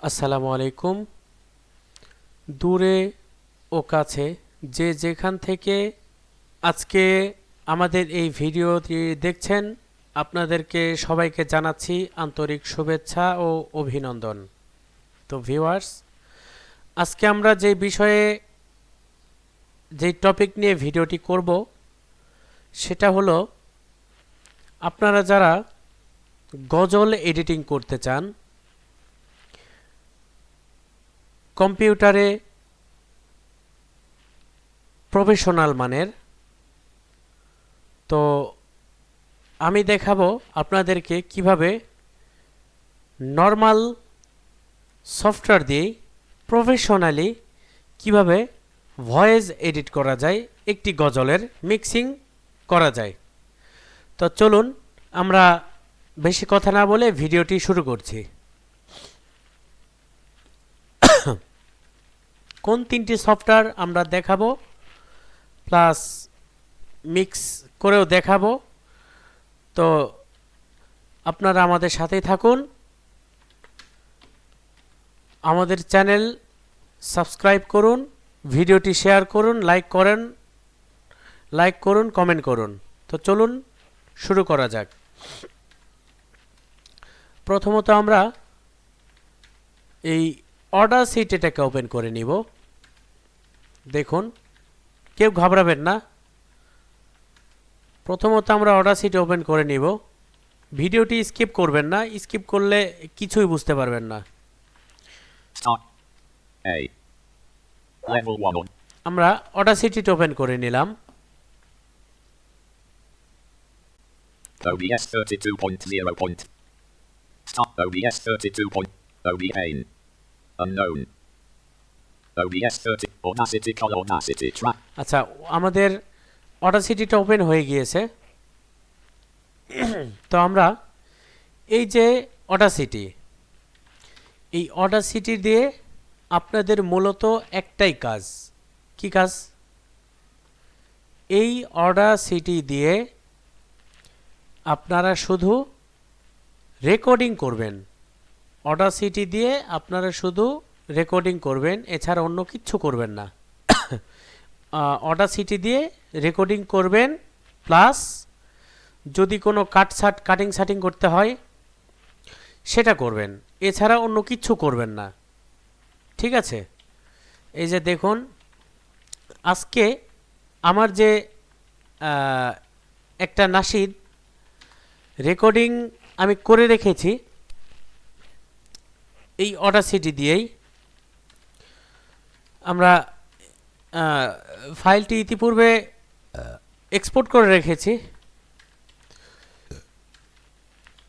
আসসালামু আলাইকুম। দূরে ও কাছে যে যেখান থেকে আজকে আমাদের এই ভিডিওটি দেখছেন, আপনাদেরকে সবাইকে জানাচ্ছি আন্তরিক শুভেচ্ছা ও অভিনন্দন। তো ভিউয়ার্স, আজকে আমরা যে বিষয়ে যে টপিক নিয়ে ভিডিওটি করব সেটা হলো, আপনারা যারা গজল এডিটিং করতে চান কম্পিউটারে প্রফেশনাল মানের, তো আমি দেখাবো আপনাদেরকে কিভাবে নর্মাল সফটওয়্যার দিয়ে প্রফেশনালি কিভাবে ভয়েস এডিট করা যায়, একটি গজলের মিক্সিং করা যায়। তো চলুন আমরা বেশি কথা না বলে ভিডিওটি শুরু করছি। কোন তিনটি সফটওয়্যার আমরা দেখাবো প্লাস মিক্স করেও দেখাবো, তো আপনারা আমাদের সাথেই থাকুন। আমাদের চ্যানেল সাবস্ক্রাইব করুন, ভিডিওটি শেয়ার করুন, লাইক করুন, কমেন্ট করুন। তো চলুন শুরু করা যাক। প্রথমত আমরা এই অডাসিটিটাকে ওপেন করে নিব। দেখুন, কেউ ঘাবড়াবেন না। প্রথমত আমরা অডাসিটি ওপেন করে নিব। ভিডিওটি স্কিপ করবেন না, স্কিপ করলে কিছুই বুঝতে পারবেন না। আমরা অডাসিটিটা ওপেন করে নিলাম। OBS 32.0. Start OBS 32. OBS unknown. OBS 30 Audacity color Audacity track. আচ্ছা, আমাদের অডাসিটিটা ওপেন হয়ে গিয়েছে। তো আমরা এই যে অডাসিটি, এই অডাসিটি দিয়ে আপনাদের মূলত একটাই কাজ। কি কাজ? এই অডাসিটি দিয়ে আপনারা শুধু রেকর্ডিং করবেন। অডাসিটি দিয়ে আপনারা শুধু রেকর্ডিং করবেন, এছাড়া অন্য কিচ্ছু করবেন না। অডাসিটি দিয়ে রেকর্ডিং করবেন, প্লাস যদি কোনো কাটিং সাটিং করতে হয় সেটা করবেন, এছাড়া অন্য কিচ্ছু করবেন না। ঠিক আছে? এই যে দেখুন, আজকে আমার যে একটা নাশিদ রেকর্ডিং আমি করে রেখেছি এই অডাসিটি দিয়েই। আমরা ফাইলটি ইতিপূর্বে এক্সপোর্ট করে রেখেছি।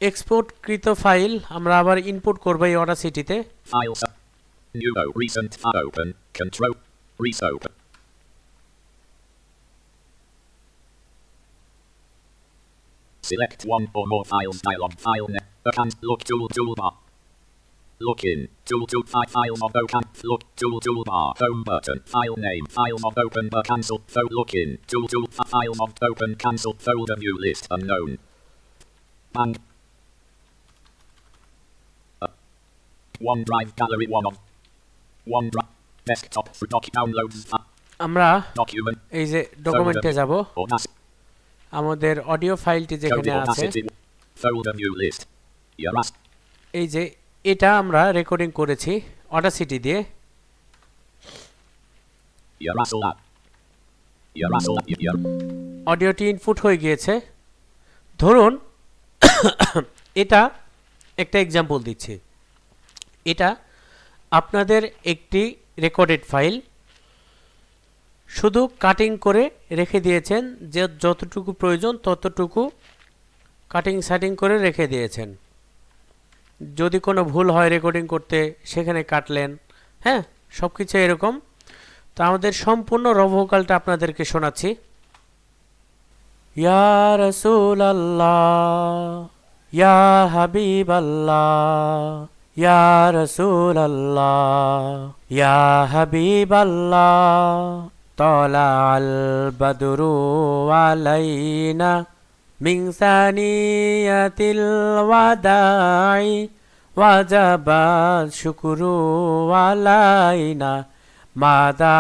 এক্সপোর্টকৃত ফাইল আমরা আবার ইনপুট করব এই অডাসিটিতে। Files. New recent open. Control. Open. Select one or more files dialog file net. Look toolbar. Look in. Files of open. Look toolbar. Home button. File name. Files of open but cancel. Look in. Files of open cancel. Folder view list unknown. Bang. OneDrive gallery OneDrive desktop for downloads. আমরা Document. এই যে ডকুমেন্টে যাব, আমাদের audio ফাইলটি যেখানে আছে, Folder view list. এই যে এটা আমরা রেকর্ডিং করেছি অডাসিটি দিয়ে। অডিওটি ইনপুট হয়ে গিয়েছে। ধরুন এটা একটা এক্সাম্পল দিচ্ছি। এটা আপনাদের একটি রেকর্ডেড ফাইল, শুধু কাটিং করে রেখে দিয়েছেন, যে যতটুকু প্রয়োজন ততটুকু কাটিং সাটিং করে রেখে দিয়েছেন। যদি কোনো ভুল হয় রেকর্ডিং করতে, সেখানে কাটলেন। হ্যাঁ, সব কিছু এরকম। তো আমাদের সম্পূর্ণ র ভোকালটা আপনাদেরকে শোনাচ্ছি। ইয়া রাসূলুল্লাহ, ইয়া হাবিবাল্লাহ, ইয়া রাসূলুল্লাহ, ইয়া হাবিবাল্লাহ, তালাআল বাদরু আলাইনা মিন সানিয়াতিল ওয়াদাই ওয়াজাবা শুকরু আলাইনা মাদা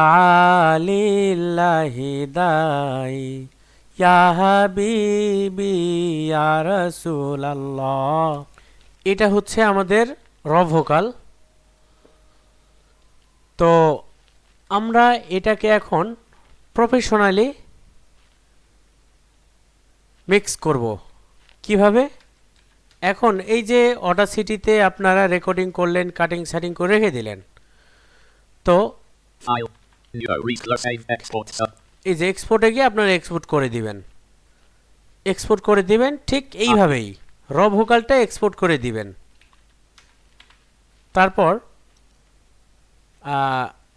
লিল্লাহি দাই ইয়া হাবিবি ইয়া রাসূলুল্লাহ। এটা হচ্ছে আমাদের র ভোকাল। তো আমরা এটাকে এখন প্রফেশনালি মিক্স করব কিভাবে। এখন এই যে অডাসিটিতে আপনারা রেকর্ডিং করলেন, কাটিং সেটিং করে রেখে দিলেন, তো File. New. Read. Save. Export. এই যে এক্সপোর্টে গিয়ে আপনারা এক্সপোর্ট করে দিবেন, এক্সপোর্ট করে দিবেন ঠিক এইভাবেই র ভোকালটা এক্সপোর্ট করে দিবেন। তারপর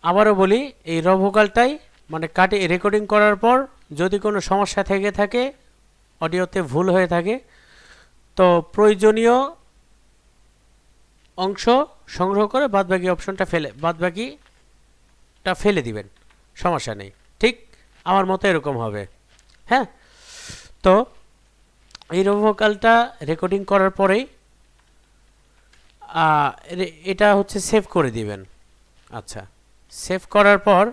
আবারও বলি, এই র ভোকালটাই মানে রেকর্ডিং করার পর যদি কোনো সমস্যা থেকে থাকে, অডিওতে ভুল হয়ে থাকে, তো প্রয়োজনীয় অংশ সংগ্রহ করে বাদবাকি অপশনটা বাদবাকিটা ফেলে দিবেন, সমস্যা নেই। ঠিক আমার মতো এরকম হবে। হ্যাঁ, তো এই র ভোকালটা রেকর্ডিং করার পরেই এটা হচ্ছে সেভ করে দিবেন। আচ্ছা, সেভ করার পর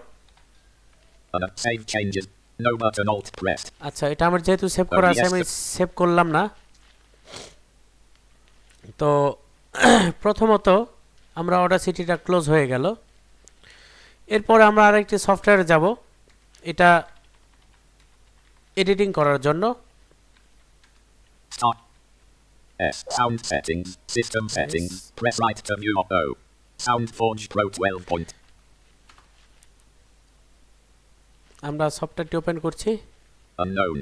Save changes. No button. Alt pressed. আচ্ছা, এটা আমার যেহেতু সেভ করা আছে আমি সেভ করলাম না। তো প্রথমত আমরা অডাসিটিটা ক্লোজ হয়ে গেল। এরপর আমরা আরেকটি সফটওয়্যারে যাব এটা এডিটিং করার জন্য। Start. S. Sound settings. System settings. Press right to view O. SoundForge Pro 12 point. আমরা সফটওয়্যারটি ওপেন করছি। Unknown.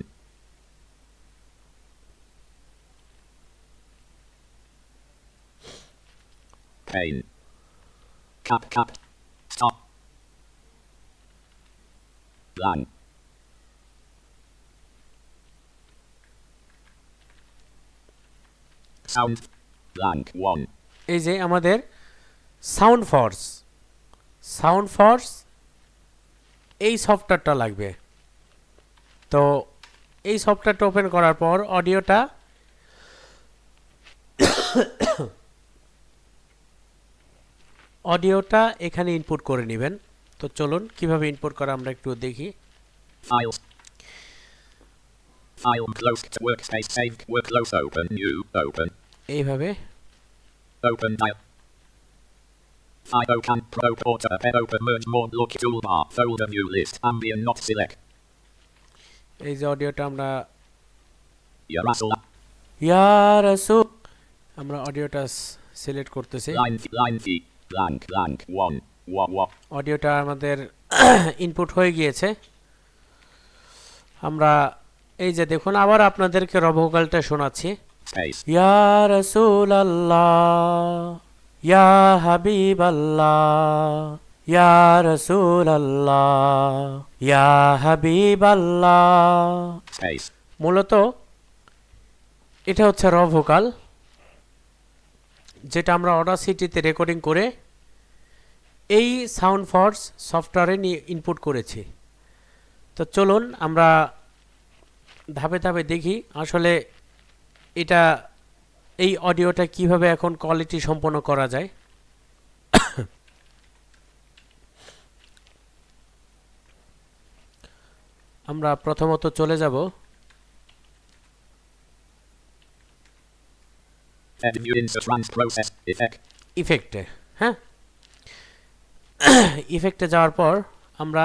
Pane. Cap. Stop. Blank. Sound. Blank 1. এই যে আমাদের সাউন্ড ফর্স এই সফটওয়্যারটা লাগবে। তো এই সফটওয়্যারটা ওপেন করার পর অডিওটা এখানে ইনপুট করে নেবেন। তো চলুন কিভাবে ইনপুট করা আমরা একটু দেখি। Files. File close to workspace. Saved. Work close. Open. New. Open. এইভাবে Open dial. File open. Pro porter. Open. Merge more. Look toolbar. Folder view list. Ambient not select. এই যে অডিওটা আমরা Yarasul. ইয়া রাসূল আমরা অডিওটা সিলেক্ট করতেছি। Line fee. Blank. 1. অডিওটা আমাদের ইনপুট হয়ে গিয়েছে। আমরা এই যে দেখুন আবার আপনাদেরকে র ভোকালটা শোনাচ্ছি। Space. ইয়া রাসূলুল্লাহ ইয়া হাবিবাল্লাহ ইয়া রাসূলুল্লাহ ইয়া হাবিবাল্লাহ। Space. মূলত এটা হচ্ছে র ভোকাল, যেটা আমরা অডাসিটিতে রেকর্ডিং করে এই সাউন্ড ফর্স সফটওয়্যারে নিয়ে ইনপুট করেছি। তো চলুন আমরা ধাপে ধাপে দেখি আসলে এটা এই অডিওটা কিভাবে এখন কোয়ালিটি সম্পন্ন করা যায়। আমরা প্রথমত চলে যাব ইফেক্টে। হ্যাঁ, ইফেক্টে যাওয়ার পর আমরা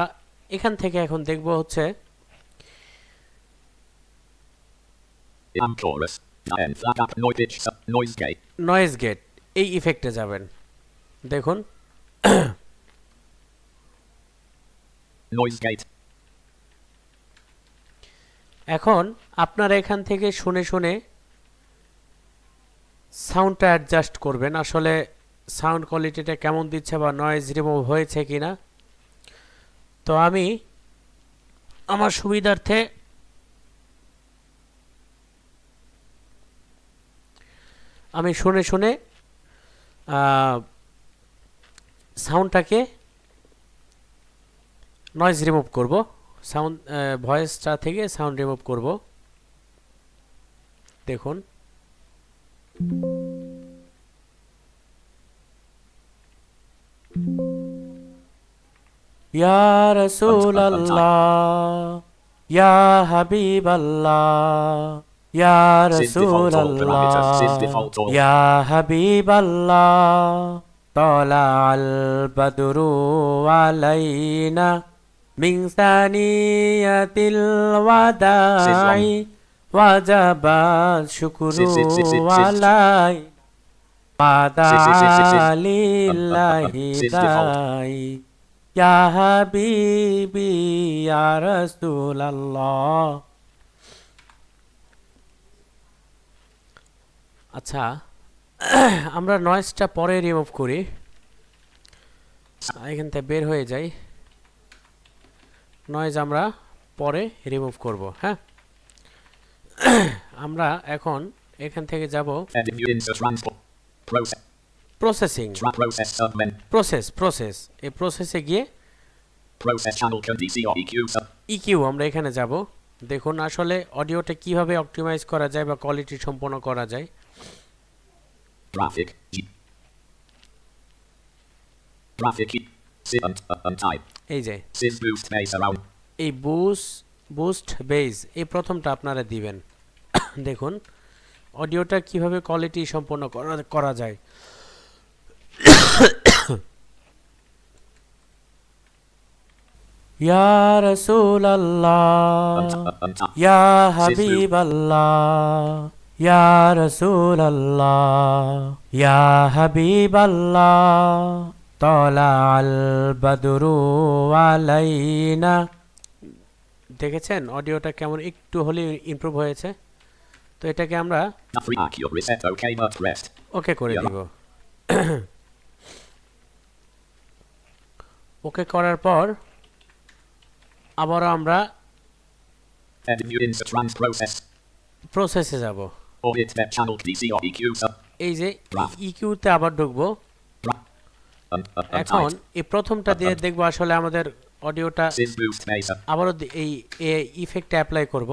এখান থেকে এখন দেখব হচ্ছে নয়েজ গেট। এই ইফেক্টে যাবেন, দেখুন এখন আপনারা এখান থেকে শুনে শুনে সাউন্ডটা অ্যাডজাস্ট করবেন, আসলে সাউন্ড কোয়ালিটিটা কেমন দিচ্ছে বা নয়েজ রিমুভ হয়েছে কিনা। তো আমি আমার সুবিধার্থে আমি শুনে শুনে সাউন্ডটাকে নয়েজ রিমুভ করব, সাউন্ড ভয়েসটা থেকে সাউন্ড রিমুভ করব। দেখুন ইয়া রাসূলাল্লাহ, ইয়া হাবিবাল্লাহ, ইয়া Sys default all parameters. Sys রাসূলাল্লাহ, default all. ইয়া হাবিবাল্লাহ, তালাআল বাদরু আলাইনা মিন সানিয়াতিল ওয়াদাই ওয়াজাবা শুকরু আলাই লিল্লাহি দাই ইয়া হাবিবি ইয়া রাসূলাল্লাহ। আচ্ছা, আমরা নয়েজটা পরে রিমুভ করি, এখান থেকে বের হয়ে যাই। নয়েজ আমরা পরে রিমুভ করব। হ্যাঁ, আমরা এখন এখান থেকে যাব Edit view insert transport. Process. Processing. Process submen. Process এই প্রসেসে গিয়ে Process channel con DC or EQ sub. EQ আমরা এখানে যাব। দেখুন আসলে অডিওটা কিভাবে অপটিমাইজ করা যায় বা কোয়ালিটি সম্পন্ন করা যায়। Graphic. G. Graphic key. Sys and type. এই যে Sys boost base around. এই বুস্ট বেজ এই প্রথমটা আপনারা দিবেন। দেখুন অডিওটা কিভাবে কোয়ালিটি সম্পন্ন করা যায়। ইয়া রাসূলাল্লাহ, And type. ইয়া হাবিবাল্লাহ, ইয়া রাসূলাল্লাহ, ইয়া হাবিবাল্লাহ, তালাআল বাদরু আলাইনা। দেখেছেন অডিওটা কেমন একটু হলে ইমপ্রুভ হয়েছে। তো এটাকে আমরা Free accurate reset OK but rest. ওকে করে দিব। ওকে করার পর আবারও আমরা Edit view insert trans process. প্রসেসে যাব। Audit step channel DC or EQ sub. এই যে ইকিউতে আবার ঢুকবো। And এখন type. এই প্রথমটা দিয়ে দেখবো আসলে আমাদের অডিওটা Sys boost base. আবারও এই ইফেক্টটা অ্যাপ্লাই করব।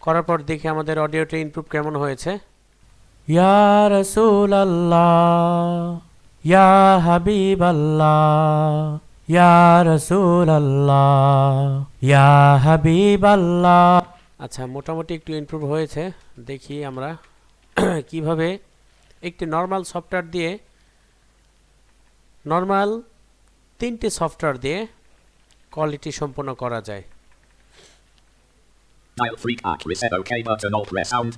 করার পর দেখি আমাদের অডিওটা ইনপুট কেমন হয়েছে। ইয়া রাসূলাল্লাহ, ইয়া হাবিবাল্লাহ, ইয়া রাসূলাল্লাহ, ইয়া হাবিবাল্লাহ। আচ্ছা, মোটামুটি একটু ইমপ্রুভ হয়েছে। দেখি আমরা কিভাবে একটি নরমাল সফটওয়্যার দিয়ে নরমাল 3টি সফটওয়্যার দিয়ে কোয়ালিটি সম্পন্ন করা যায়। Dial free pack reset OK button alt press sound.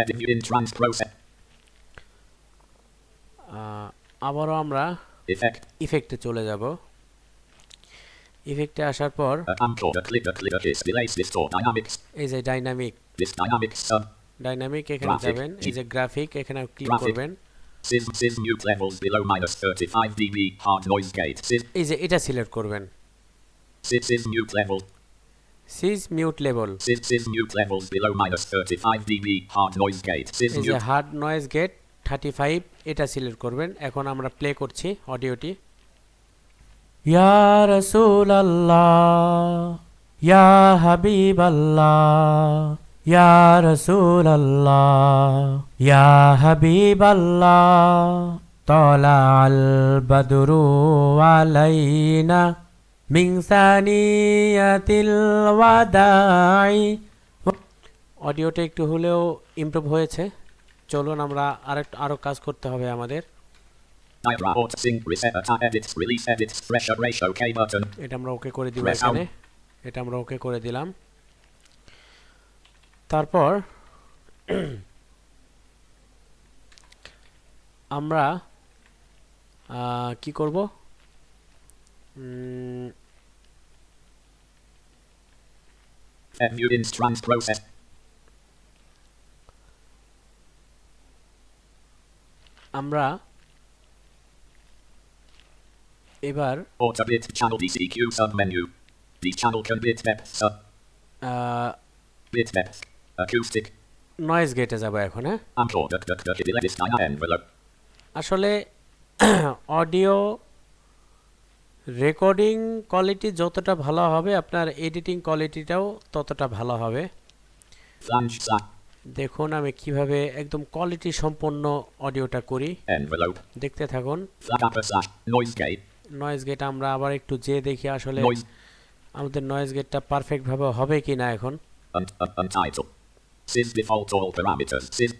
Edit view in trans process. আবারও আমরা Effect. ইফেক্টে চলে যাব। ইফেক্টে আসার পর Camcorder clicker kiss delays distort dynamics. এই যে ডাইনামিক This dynamics sub. এখানে Graphic. যাবেন। এই যে গ্রাফিক এখানে ক্লিক Graphic. করবেন। Sys mute levels below -35 dB hard noise gate. এই যে এটা সিলেক্ট করবেন। Sys mute level. Sys mute level. Sys mute levels below -35 dB hard noise gate. Sys এই যে mute. হার্ড নয়েজ গেট 35 এটা select করবেন। এখন আমরা প্লে করছি অডিওটি। ইয়া রাসূলাল্লাহ, ইয়া হাবিবাল্লাহ, ইয়া রাসূলাল্লাহ, ইয়া হাবিবাল্লাহ, তালাআল বাদরু আলাইনা মিন সানিয়াতিল ওয়াদাই। অডিওটা একটু হলেও ইমপ্রুভ হয়েছে। চলুন আমরা আরো কাজ করতে হবে আমাদের। Diagram auto sync reset attack edits release edits pressure ratio OK button. এটা আমরা ওকে করে দিব Press এখানে। এটা আমরা ওকে করে দিলাম। তারপর আমরা কি করব? View in trans process. আমরা এবার Auto bit channel DCQ sub menu. The channel can bit depth sub. Bit depth. Acoustic. Noise গেটে যাব এখন। হ্যাঁ, Camcorder this envelope. আসলে অডিও রেকর্ডিং কোয়ালিটি যতটা ভালো হবে আপনার এডিটিং কোয়ালিটিটাও ততটা ভালো হবে। Flange slash. দেখুন আমি কিভাবে একদম কোয়ালিটি সম্পন্ন অডিওটা করি, Envelope. দেখতে থাকুন। Flag upper slash. Noise gate. Noise gate আমরা আবার একটু যেয়ে দেখি আসলে Noise. আমাদের নয়েজ গেটটা পারফেক্ট ভাবে হবে কিনা এখন। Untitled. Sys default all parameters. Sys.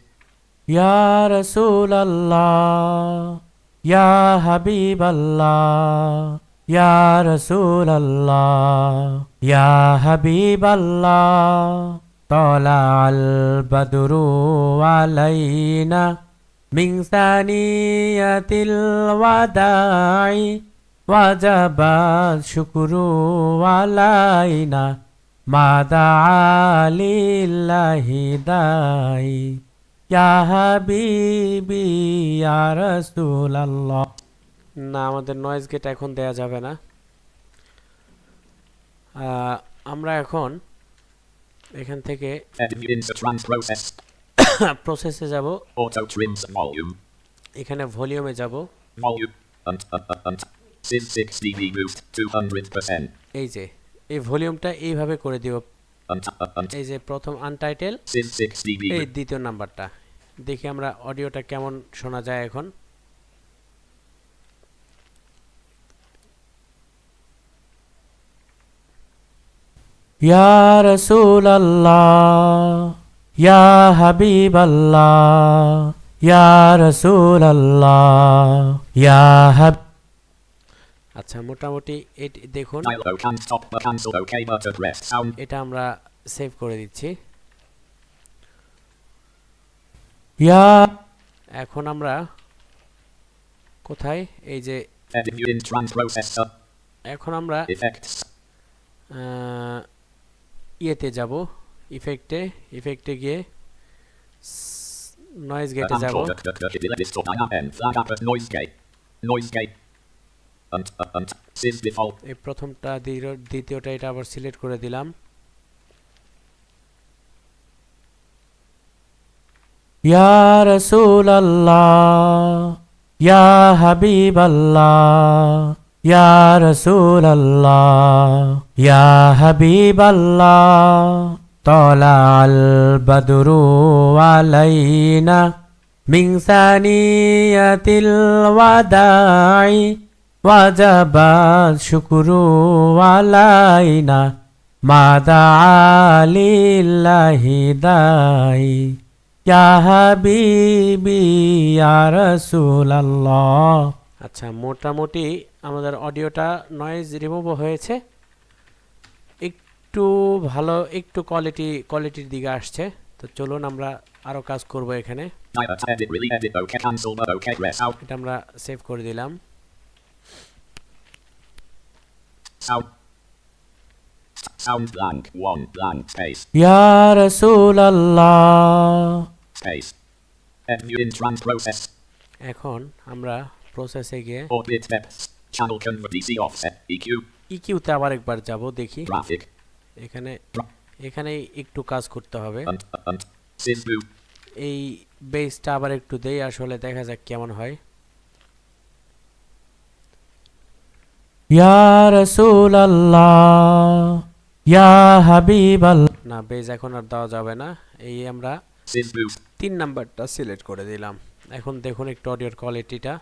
ইয়া রাসূলাল্লাহ, ইয়া হাবিবাল্লাহ, ইয়া রাসূলাল্লাহ, ইয়া হাবিবাল্লাহ, তালাআল বাদরু আলাইনা মিন সানিয়াতিল ওয়াদাই ওয়াজাবা শুকরু আলাইনা মাদা লিল্লাহি দাই ইয়া হাবিবি ইয়া রাসূলাল্লাহ। না, আমাদের নয়েজ গেট এখন দেয়া যাবে না। আমরা এখন এখান থেকে Edit insert trans process. প্রসেসে যাব, Auto trims volume. এখানে ভলিউমে যাব। Volume. Sys 6 dB boost 200%. এই যে এই ভলিউমটা এইভাবে করে দিব। এই যে প্রথম আনটাইটেল, Sys 6 dB. এই দ্বিতীয় নাম্বারটা। দেখি আমরা অডিওটা কেমন শোনা যায় এখন। ইয়া রাসূলাল্লাহ, ইয়া হাবিবাল্লাহ, ইয়া রাসূলাল্লাহ, ইয়া হাব। আচ্ছা, মোটামুটি দেখুন Dialog can stop but cancel OK button rest sound. এটা আমরা সেভ করে দিচ্ছি। ইয়া এখন আমরা কোথায়, এই যে Edit in trans processor. এখন আমরা Effects. ইয়েতে যাব, ইফেক্টে গিয়ে নয়েজ গেটে যাব। Flag upper noise gate. Noise gate. Sys default. এই প্রথমটা দ্বিতীয়টা এটা আবার সিলেক্ট করে দিলাম। ইয়া রাসূলাল্লাহ, ইয়া হাবিবাল্লাহ, ইয়া রাসূলাল্লাহ, ইয়া হাবিবাল্লাহ, তালাআল বাদরু আলাইনা মিন সানিয়াতিল ওয়াদাই ওয়াজাবা শুকরু আলাইনা মাদা লিল্লাহি দাই ইয়া হাবিবি ইয়া রাসূলাল্লাহ। আচ্ছা, মোটামুটি আমাদের অডিওটা নয়েজ রিমুভ হয়েছে, একটু ভালো, একটু কোয়ালিটির দিকে আসছে। তো চলুন আমরা আরো কাজ করব এখানে। Edit really edit OK cancel but OK rest out. এটা আমরা সেভ করে দিলাম। Sound blank 1 blank space. Yeah রাসূলাল্লাহ Space. Edit in trans process. এখন আমরা প্রসেসে গিয়ে Orbit steps. Channel convert DC offset. EQ. ইকিউতে আবার একবার যাব, দেখি Graphic. এখানে একটু কাজ করতে হবে। Sys boot. এই বেসটা আবার একটু দেই, আসলে দেখা যাক কেমন হয়। ইয়া রাসূলাল্লাহ, ইয়া হাবিবাল্লাহ। না, বেস এখন আর দেওয়া যাবে না। এই আমরা Sys boot. 3 নাম্বারটা সিলেক্ট করে দিলাম। এখন দেখুন একটু অডিওর কোয়ালিটিটা।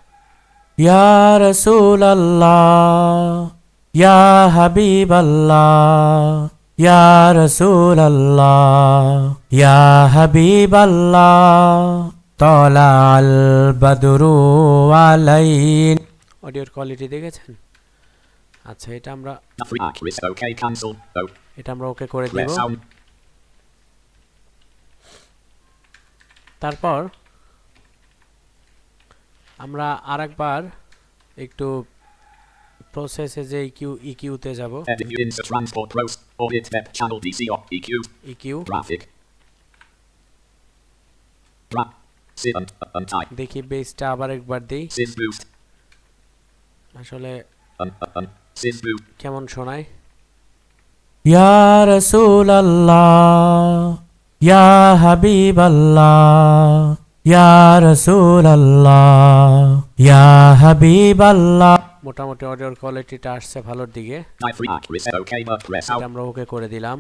ইয়া রাসূলাল্লাহ, ইয়া হাবিবাল্লাহ, ইয়া রাসূলাল্লাহ, ইয়া হাবিবাল্লাহ, তালাআল বাদরু আলাইন। অডিওর কোয়ালিটি দেখেছেন? আচ্ছা, এটা আমরা OK cancel. এটা আমরা ওকে করে দেব। তারপর আমরা আরেকবার একটু প্রসেসে যে ইকিউতে যাব। Edit insert transport roast. Audit step channel DC off EQ. EQ Graphic. Sys untype. দেখি বেসটা আবার একবার দেই, Sys boost. আসলে Sys boot. কেমন শোনায়। ইয়া রাসূলাল্লাহ, ইয়া হাবিবাল্লাহ, ইয়া রাসূলাল্লাহ, ইয়া হাবিবাল্লাহ। মোটামুটি অডিওর কোয়ালিটিটা আসছে ভালোর দিকে। OK but rest out. আমরা ওকে করে দিলাম।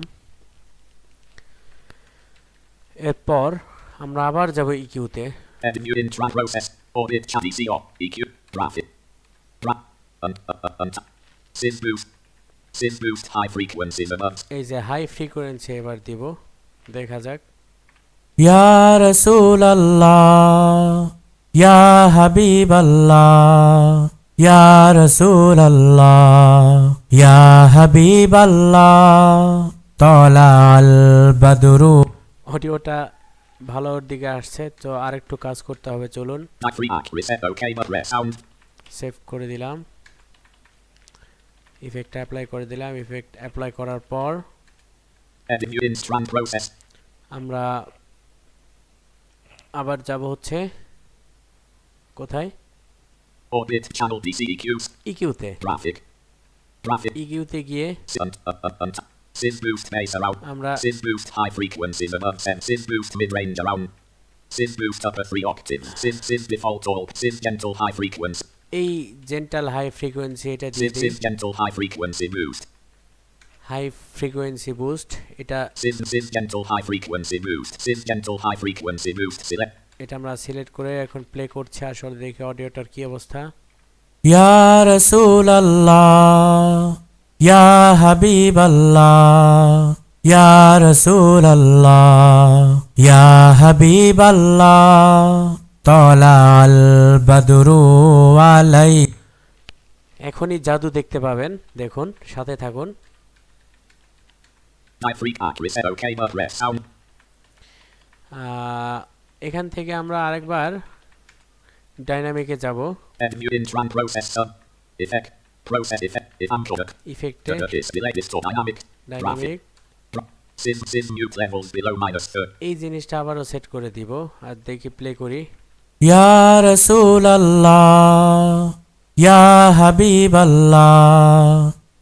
এরপর আমরা আবার যাব ইকিউতে। Edit new in track process. Audit chat ECO. EQ. Graphic. Sys boost. Sys boost high frequencies above. এই যে হাই ফ্রিকোয়েন্সি এবার দিব, দেখা যাক। ইয়া রাসূলাল্লাহ ইয়া হাবিবাল্লাহ ইয়া রাসূলাল্লাহ ইয়া হাবিবাল্লাহ তালাল বদরু। অডিওটা ভালোর দিকে আসছে, তো আরেকটু কাজ করতে হবে, চলুন। Track free act. Reset OK but rare sound. Save করে দিলাম, ইফেক্ট অ্যাপ্লাই করে দিলাম। ইফেক্ট অ্যাপ্লাই করার পর Edit new in strand process. আমরা আবার যাব হচ্ছে কোথায়, Audit channel DC EQs. ইকিউতে। Graphic. Graphic. ইকিউতে গিয়ে Sys boost bass around. আমরা Sys boost high frequencies above 10. Sys boost mid range around. Sys boost upper 3 octaves. Sys default all. Sys gentle high frequency. এই gentle high frequency এটা দিয়ে দিই। Sys gentle high frequency boost. High frequency boost, এটা Sys gentle high frequency boost. Sys gentle high frequency boost. Select. এটা আমরা select করে এখন play করছি। আসলে দেখি অডিওটার কি অবস্থা। ইয়া রাসূলাল্লাহ ইয়া হাবিবাল্লাহ ইয়া রাসূলাল্লাহ ইয়া হাবিবাল্লাহ তালাল বদরু আলাই। এখনই জাদু দেখতে পাবেন, দেখুন, সাথে থাকুন। High free act. Reset OK but rare sound. এখান থেকে আমরা আরেকবার ডাইনামিকে যাব। Edit new in trans process sub. Effect. Process effect. If I'm correct. ইফেক্টে Delay distort dynamic. Dynamic, Sys mute levels below -30. এই জিনিসটা আবারও সেট করে দিব আর দেখি প্লে করি। ইয়া রাসূলাল্লাহ ইয়া হাবিবাল্লাহ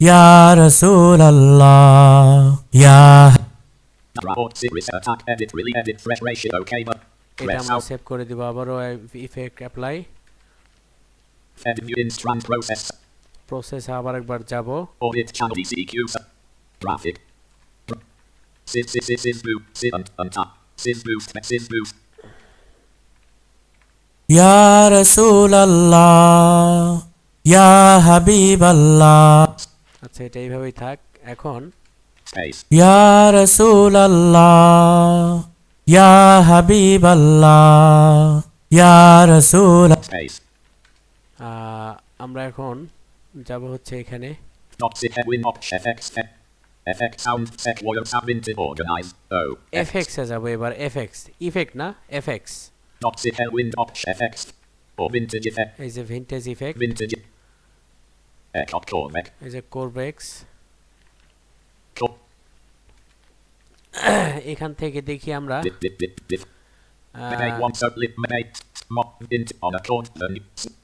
ইয়া রাসূলাল্লাহ ইয়া। Report series attack edit really edit fresh ratio OK but এটা rare আমরা sound. Save করে দিব, আবারও effect apply, Edit new in trans process. Process আবার একবার যাব। Audit channel DCQ. Graphic. Sys boost. Untap. Sys boost. Sys boost. ইয়া রাসূলাল্লাহ ইয়া হাবিবাল্লাহ। আচ্ছা, এটা এইভাবেই থাক। এখন Space. ইয়া রাসূলাল্লাহ ইয়া হাবিবাল্লাহ ইয়া রাসূল। Space. আমরা এখন যাব হচ্ছে এখানে Dot sit headwind op FX. FX sound set wire sound vintage organize. Oh. FX এ যাব এবার। এফএক্স, ইফেক্ট না, FX. Dot sit headwind op FX. Or vintage effect. এই যে vintage effect, Vintage. Ecot Corvec. এই যে কোরবেক্স। Cor. এখান থেকে দেখি আমরা Dip. Make one so lip make. Mock int on a chord.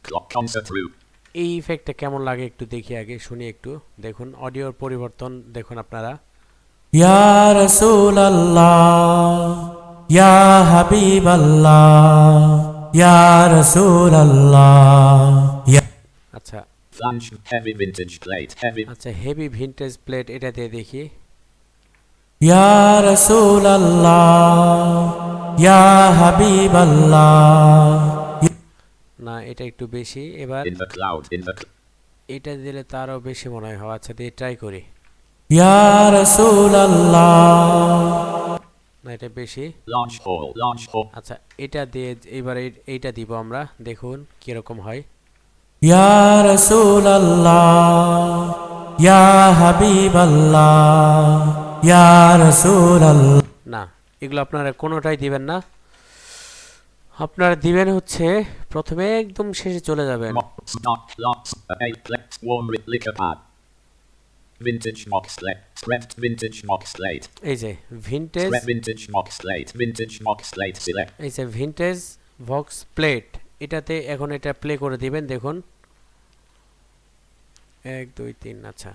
Clock concert through. এই ইফেক্টটা কেমন লাগে একটু দেখি, আগে শুনি একটু। দেখুন অডিওর পরিবর্তন দেখুন আপনারা। ইয়া রাসূলাল্লাহ ইয়া হাবিবাল্লাহ ইয়া রাসূলাল্লাহ ইয়া। আচ্ছা Flange heavy vintage plate. Heavy. আচ্ছা, হেভি ভিনটেজ প্লেট, এটা দিয়ে দেখি। ইয়া রাসূলাল্লাহ ইয়া হাবিবাল্লাহ। না, এটা একটু বেশি। এবার In the cloud. In the. এটা দিলে তারও বেশি মনে হয়। আচ্ছা, দিয়ে ট্রাই করি। ইয়া রাসূলাল্লাহ। না, এটা বেশি। Launch hall. Launch hall. আচ্ছা, এটা দিয়ে এবার এইটা দিব আমরা, দেখুন কিরকম হয়। ইয়া রাসূলাল্লাহ ইয়া হাবিবাল্লাহ ইয়া রাসূলাল্লাহ। না, এগুলো আপনারা কোনোটাই দিবেন না। আপনারা দিবেন হচ্ছে প্রথমে একদম শেষে চলে যাবেন। Stop. Locks. A plex. Warm with liquor pad. Vintage mock slate. Prepped vintage mock slate. এই যে vintage, Prep vintage mock slate. Vintage mock slate. Select. এই যে ভিনটেজ ভক্স প্লেট, এটাতে এখন এটা প্লে করে দিবেন। দেখুন 1 2 3। আচ্ছা,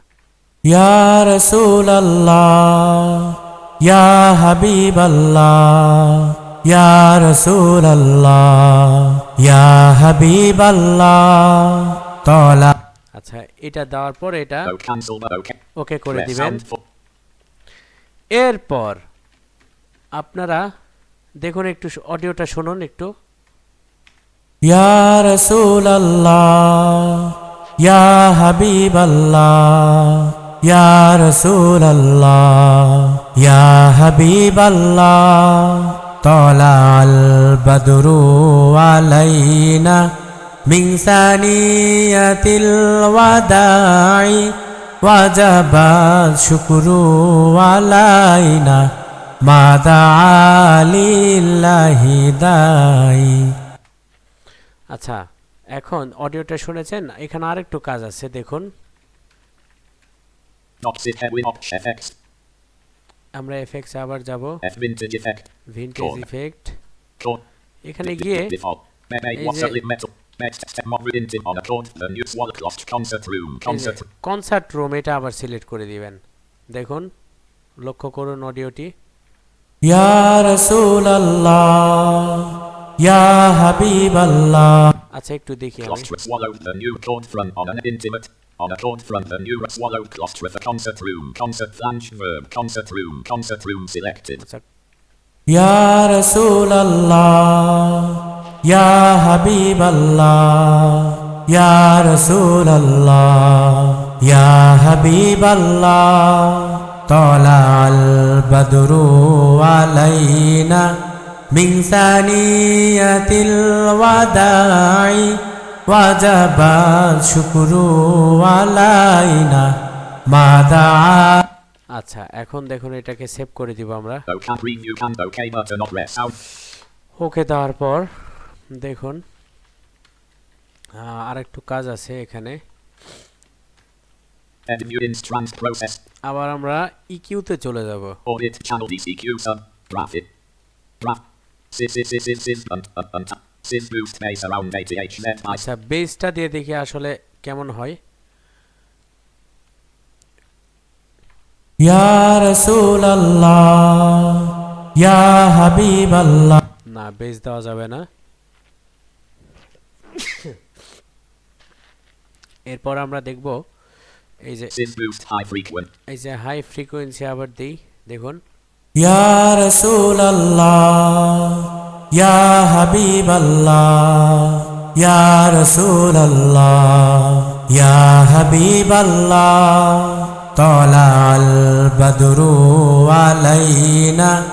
ইয়া রাসূলাল্লাহ ইয়া হাবিবাল্লাহ ইয়া রাসূলাল্লাহ ইয়া হাবিবাল্লাহ তালা। আচ্ছা, এটা দেওয়ার পর এটা Oh, cancel. Okay. ওকে করে Rare দিবেন। sound for. এরপর আপনারা দেখুন একটু অডিওটা শুনুন একটু। ইয়া রাসূলাল্লাহ ইয়া হাবিবাল্লাহ ইয়া রাসূলাল্লাহ ইয়া হাবিবাল্লাহ তালাল বদরু আলাইনা মিন সানিয়াতিল ওয়াদাই ওয়াজাবা শুকরু আলাইনা মাদা লিল্লাহি দাই। আচ্ছা, এখন অডিওটা শুনেছেন, এখানে আরেকটু কাজ আছে দেখুন। Opposite headwind option effects. আমরা এফেক্টসে আবার যাব, F vintage effect. Vintage effect. Chord. এখানে গিয়ে Default. এই What's যে- a lip metal. Next step mod into on a chord. The new swallow cloth concert room. Concert. Concert room এটা আবার select করে দিবেন। দেখুন, লক্ষ্য করুন অডিওটি। ইয়া রাসূলাল্লাহ ইয়া হাবিবাল্লাহ। আচ্ছা, একটু দেখি আমি। Cloth swallow. The new chord front on an intimate. On a chord front. The new swallow cloth with a concert room. Concert flange verb. Concert room. Concert room selected. আচ্ছা, ইয়া রাসূলাল্লাহ ইয়া হাবিবাল্লাহ ইয়া রাসূলাল্লাহ ইয়া হাবিবাল্লাহ তালাল বদরু আলাইনা মিন সানিয়াতিল ওয়াদাই ওয়াজাবা শুকরু আলাইনা মাদা। আচ্ছা, এখন দেখুন এটাকে সেভ করে দিব আমরা। OK preview and OK button not rest out. ওকে দেওয়ার পর দেখুন আরেকটু কাজ আছে এখানে। Edit view in trans process. আবার আমরা ইকিউতে চলে যাব। Audit channel DCQ sub. Graphic. Graph. Sys boost base around 80 HZ. আচ্ছা, বেসটা দিয়ে দেখি আসলে কেমন হয়। ইয়া রাসূলাল্লাহ ইয়া হাবিবাল্লাহ। না, বেস দেওয়া যাবে না। এরপর আমরা দেখব এই যে Sys boost high frequent. এই যে হাই ফ্রিকোয়েন্সি আবার দেই, দেখুন। ইয়া রাসূলাল্লাহ ইয়া হাবিবাল্লাহ ইয়া রাসূলাল্লাহ ইয়া হাবিবাল্লাহ তালাল বদরু আলাইনা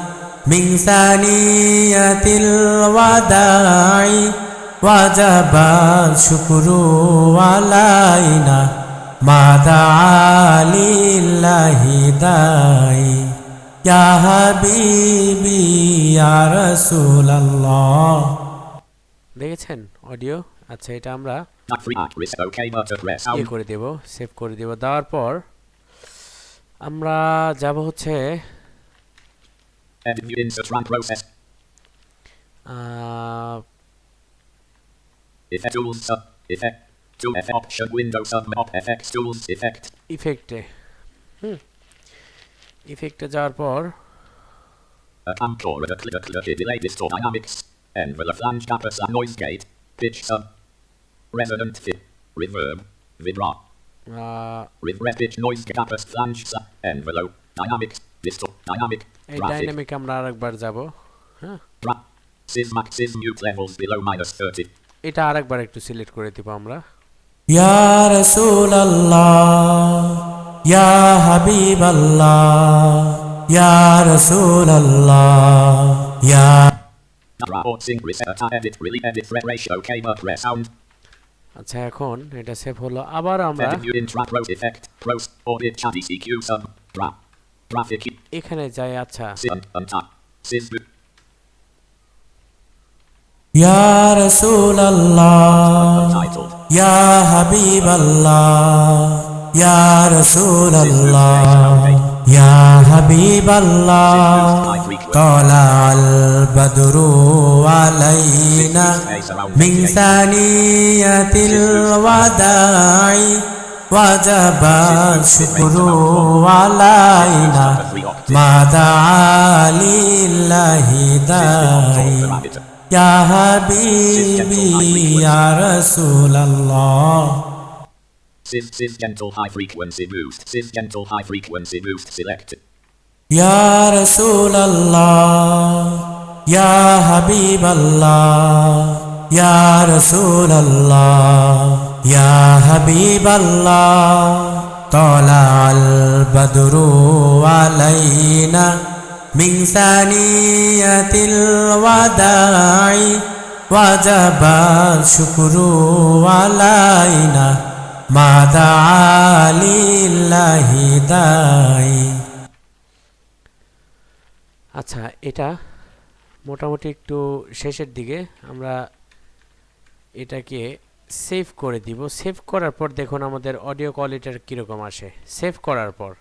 মিন সানিয়াতিল ওয়াদাই ওয়াজাবা শুকরু আলাইনা মাদা লিল্লাহি দাই। ইয়া হাবিবি ইয়া রাসূলাল্লাহ। দেখেছেন অডিও? আচ্ছা, এটা আমরা Not free at risk. OK button rest out. করে দেব, সেভ করে দেব। দেওয়ার পর আমরা যাব হচ্ছে Edit view insert run process. Effect tools sub. Effect. Tool effect option window sub op effects tools effect. ইফেক্টে ইফেক্টে যাওয়ার পর A camcorder with a click delay distort dynamics. Envelope flange cappers and noise gate. Pitch sub. Resonant fit. Reverb. Vidra. Rev pitch noise cappers flange sub. Envelope. Dynamics. Distort. Dynamic. এই Graphic. Dynamic আমরা আরেকবার যাব। হ্যাঁ, Sys max sys mute levels below -30. এটা আরেকবার একটু select করে দিব আমরা। ইয়া রাসূলাল্লাহ ইয়া হাবিবাল্লাহ ইয়া রাসূলাল্লাহ ইয়া। Report sync reset edit really edit thread ratio K but rest sound. আচ্ছা, এখন এটা সেভ হলো। আবার আমরা Edit view in track row effect. Rows audit chat ECQ sub. Graphic. এখানে যাই। আচ্ছা, Sys untap. Sys boot. ইয়া রাসূলাল্লাহ Titled. ইয়া হাবিবাল্লাহ ইয়া রাসূলাল্লাহ ইয়া হাবিবাল্লাহ তালাল বদরু আলাইনা মিন সানিয়াতিল ওয়াদাই ওয়াজাবা শুকরু আলাইনা মাদা লিল্লাহি দাই। ইয়া হাবিবি ইয়া রাসূলাল্লাহ। Sys gentle high frequency boost. Sys gentle high frequency boost selected. ইয়া রাসূলাল্লাহ ইয়া হাবিবাল্লাহ ইয়া রাসূলাল্লাহ ইয়া হাবিবাল্লাহ তালাল বদরু আলাইনা মিন সানিয়াতিল ওয়াদাই ওয়াজাবা শুকরু আলাইনা মা দাআ লিল্লাহি দাই। আচ্ছা, এটা মোটামুটি একটু শেষের দিকে। আমরা এটাকে সেভ করে দিব। সেভ করার পর দেখুন আমাদের অডিও কোয়ালিটির কীরকম আসে। সেভ করার পর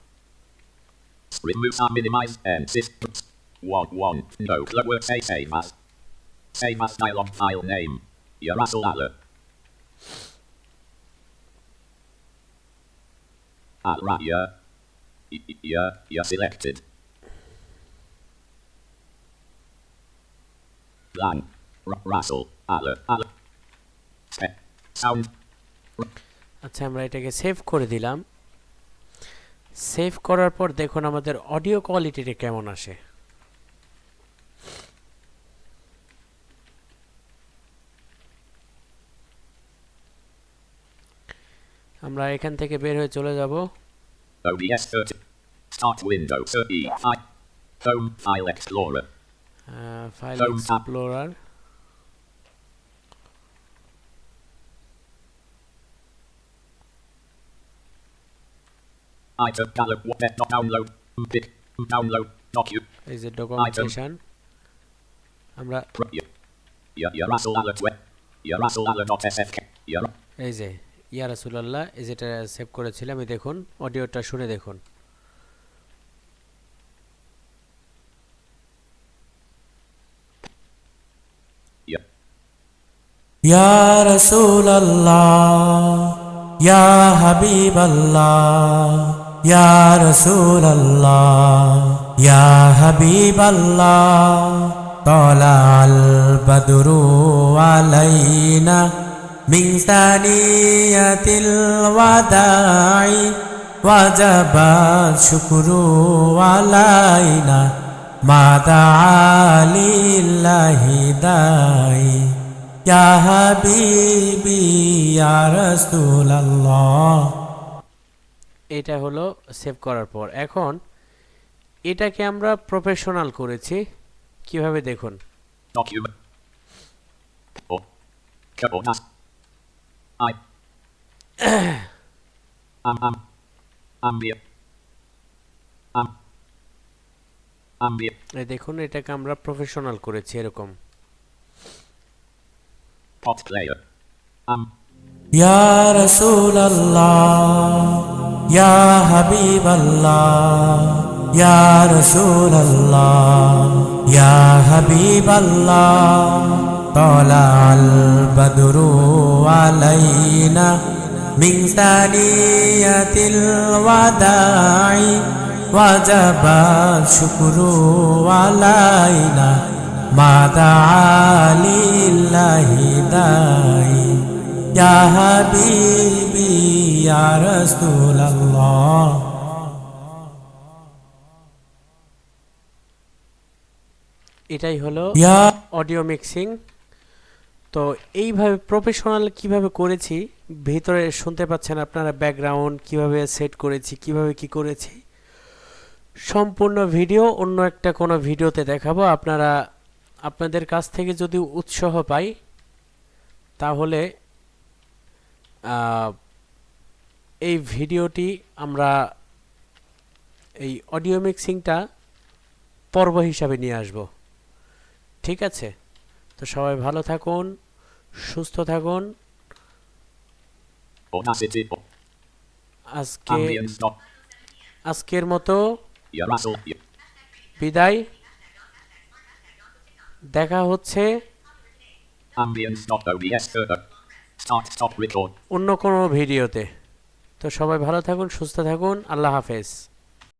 Remove and minimize and systems. 1 No lower say save as. Save as dialog file name. Yarasul Allah. Al-Raya. You're selected. Blank. Rasul. Allah. Sound. আচ্ছা, আমরা এটাকে সেভ করে দিলাম। সেভ করার পর দেখুন আমাদের অডিও কোয়ালিটিটা কেমন আসে। আমরা এখান থেকে বের হয়ে চলে যাব। OBS 30. Start window 35. Home file explorer. File Home tab. Explorer. Item gallup web download. Pick download docu. এই যে ডকুমেন্টেশন। আমরা Yarasul Allah web. Yarasul Allah.sfk. এই যে ইয়া রাসূলুল্লাহ এই যেটা সেভ করেছিলাম, এই দেখুন অডিওটা শুনে দেখুন। ইয়া রাসূলাল্লাহ ইয়া হাবিবাল্লাহ ইয়া রাসূলাল্লাহ ইয়া হাবিবাল্লাহ তালাল বদরু আলাইনা মিন সানিয়াতিল ওয়াদাই ওয়াজাবা শুকরু আলাইনা মা দাআ লিল্লাহি দাই। ইয়া হাবিবি ইয়া রাসূলাল্লাহ। এটা হলো সেভ করার পর। এখন এটাকে আমরা প্রফেশনাল করেছি কিভাবে দেখুন। Document. Cabonas. I. Ambient. Ambient. এই দেখুন এটাকে আমরা প্রফেশনাল করেছি এরকম। Pot player. ইয়া রাসূলাল্লাহ ইয়া হাবিবাল্লাহ ইয়া রাসূলাল্লাহ ইয়া হাবিবাল্লাহ তালাল বদরু আলাইনা মিন সানিয়াতিল ওয়াদাই ওয়াজাবা শুকরু আলাইনা মা দাআ লিল্লাহি দাই। ইয়া হাবিবি ইয়া রাসূলাল্লাহ। এটাই হলো ইয়া অডিও মিক্সিং। তো এইভাবে প্রফেশনাল কিভাবে করেছি ভিতরে শুনতে পাচ্ছেন আপনারা, ব্যাকগ্রাউন্ড কিভাবে সেট করেছি, কিভাবে কি করেছি, সম্পূর্ণ ভিডিও অন্য একটা কোনো ভিডিওতে দেখাবো। আপনারা আপনাদের কাছ থেকে যদি উৎসাহ পাই তাহলে এই ভিডিওটি আমরা এই অডিও মিক্সিংটা পর্ব হিসাবে নিয়ে আসব। ঠিক আছে, তো সবাই ভালো থাকুন, সুস্থ থাকুন। Audacity. Ambience. আজকের মতো Yarasul. বিদায়। দেখা হচ্ছে Ambience.obs further. Stop record. অন্য কোনো ভিডিওতে। তো সবাই ভালো থাকুন, সুস্থ থাকুন। আল্লাহ হাফেজ।